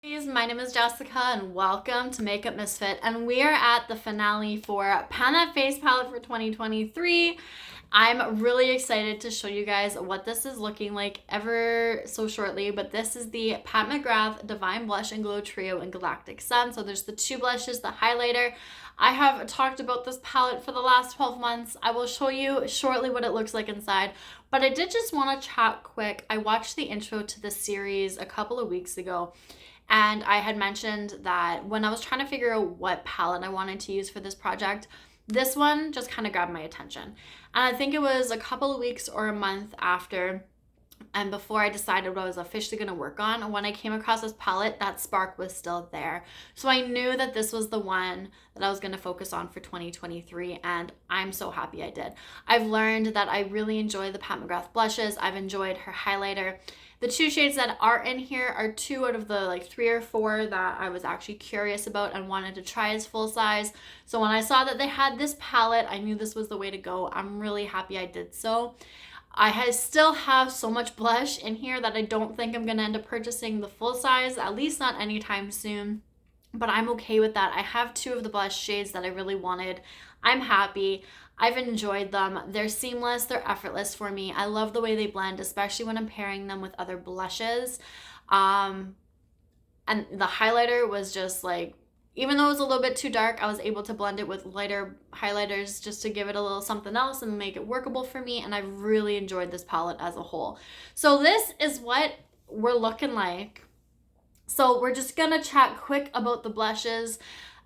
My name is Jessica and welcome to Makeup Misfit, and we are at the finale for Pan That Face palette for 2023. I'm really excited to show you guys what this is looking like ever so shortly, but this is the Pat McGrath Divine Blush and Glow Trio in Galactic Sun. So there's the two blushes, the highlighter. I have talked about this palette for the last 12 months. I will show you shortly what it looks like inside, but I did just want to chat quick. I watched the intro to this series a couple of weeks ago, and I had mentioned that when I was trying to figure out what palette I wanted to use for this project, this one just kind of grabbed my attention. And I think it was a couple of weeks or a month after and before I decided what I was officially going to work on, when I came across this palette, that spark was still there. So I knew that this was the one that I was going to focus on for 2023, and I'm so happy I did. I've learned that I really enjoy the Pat McGrath blushes. I've enjoyed her highlighter. The two shades that are in here are two out of the like 3 or 4 that I was actually curious about and wanted to try as full size. So when I saw that they had this palette, I knew this was the way to go. I'm really happy I did so. I still have so much blush in here that I don't think I'm going to end up purchasing the full size, at least not anytime soon. But I'm okay with that. I have 2 of the blush shades that I really wanted. I'm happy. I've enjoyed them. They're seamless. They're effortless for me. I love the way they blend, especially when I'm pairing them with other blushes. And the highlighter was just like, even though it was a little bit too dark, I was able to blend it with lighter highlighters just to give it a little something else and make it workable for me. And I really enjoyed this palette as a whole. So this is what we're looking like. So we're just gonna chat quick about the blushes.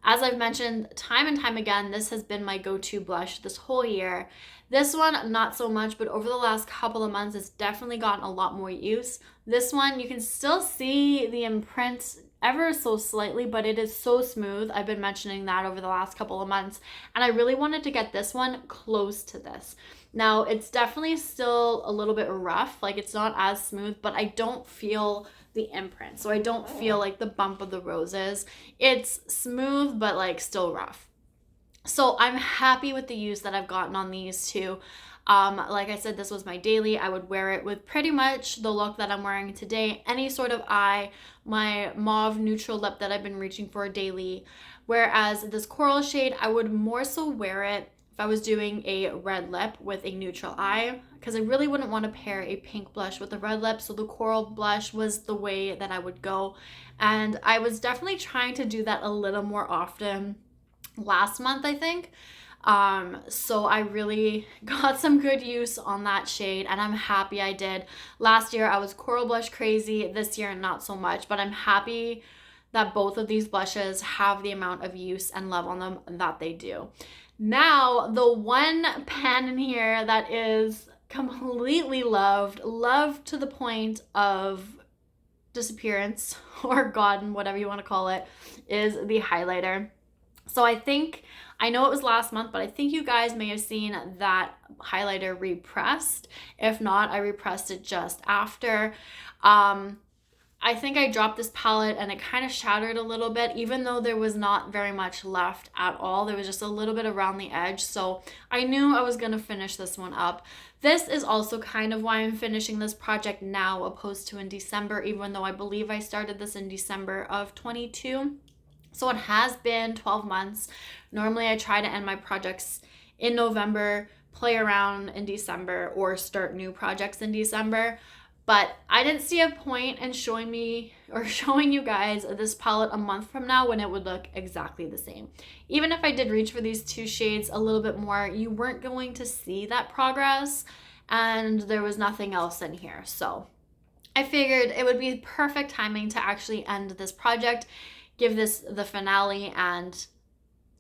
As I've mentioned time and time again, this has been my go-to blush this whole year. This one, not so much, but over the last couple of months, it's definitely gotten a lot more use. This one, you can still see the imprint ever so slightly, but it is so smooth. I've been mentioning that over the last couple of months, and I really wanted to get this one close to this. Now, it's definitely still a little bit rough, like it's not as smooth, but I don't feel the imprint. So I don't feel like the bump of the roses. It's smooth, but like still rough. So I'm happy with the use that I've gotten on these two. Like I said, this was my daily. I would wear it with pretty much the look that I'm wearing today. Any sort of eye, my mauve neutral lip that I've been reaching for daily. Whereas this coral shade, I would more so wear it if I was doing a red lip with a neutral eye, because I really wouldn't want to pair a pink blush with a red lip. So the coral blush was the way that I would go. And I was definitely trying to do that a little more often last month, I think. So I really got some good use on that shade, and I'm happy I did. Last year I was coral blush crazy. This year not so much, but I'm happy that both of these blushes have the amount of use and love on them that they do. Now, the one pan in here that is completely loved to the point of disappearance or gone, whatever you want to call it, is the highlighter. So I know it was last month, but I think you guys may have seen that highlighter repressed. If not, I repressed it just after. I think I dropped this palette and it kind of shattered a little bit, even though there was not very much left at all. There was just a little bit around the edge. So I knew I was going to finish this one up. This is also kind of why I'm finishing this project now opposed to in December, even though I believe I started this in December of 22. So it has been 12 months. Normally I try to end my projects in November, play around in December, or start new projects in December. But I didn't see a point in showing you guys this palette a month from now when it would look exactly the same. Even if I did reach for these 2 shades a little bit more, you weren't going to see that progress, and there was nothing else in here. So I figured it would be perfect timing to actually end this project, give this the finale, and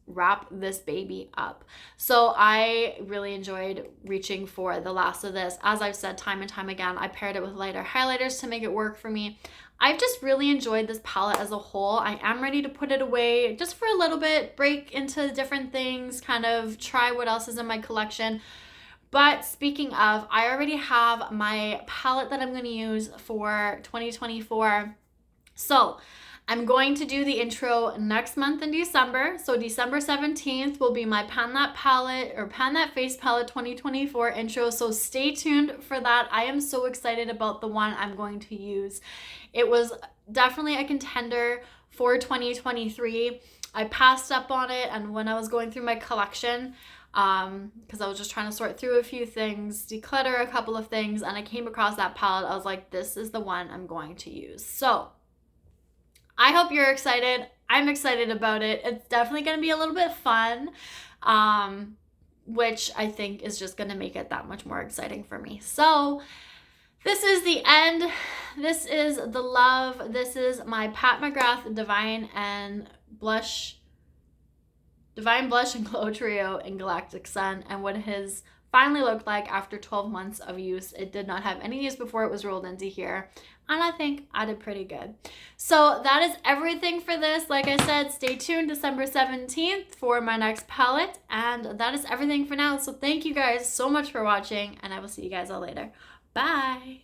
wrap this baby up. So I really enjoyed reaching for the last of this. As I've said time and time again, I paired it with lighter highlighters to make it work for me. I've just really enjoyed this palette as a whole. I am ready to put it away just for a little bit, break into different things, kind of try what else is in my collection. But speaking of, I already have my palette that I'm going to use for 2024. So I'm going to do the intro next month in December. So December 17th will be my Pan That Palette or Pan That Face Palette 2024 intro. So stay tuned for that. I am so excited about the one I'm going to use. It was definitely a contender for 2023. I passed up on it, and when I was going through my collection, because I was just trying to sort through a few things, declutter a couple of things, and I came across that palette. I was like, this is the one I'm going to use. So I hope you're excited. I'm excited about it. It's definitely going to be a little bit fun, which I think is just going to make it that much more exciting for me. So this is the end. This is the love. This is my Pat McGrath Divine Blush and Glow Trio in Galactic Sun, and what his finally looked like after 12 months of use. It did not have any use before it was rolled into here, and I think I did pretty good. So that is everything for this. Like I said, stay tuned December 17th for my next palette, and that is everything for now. So thank you guys so much for watching, and I will see you guys all later. Bye!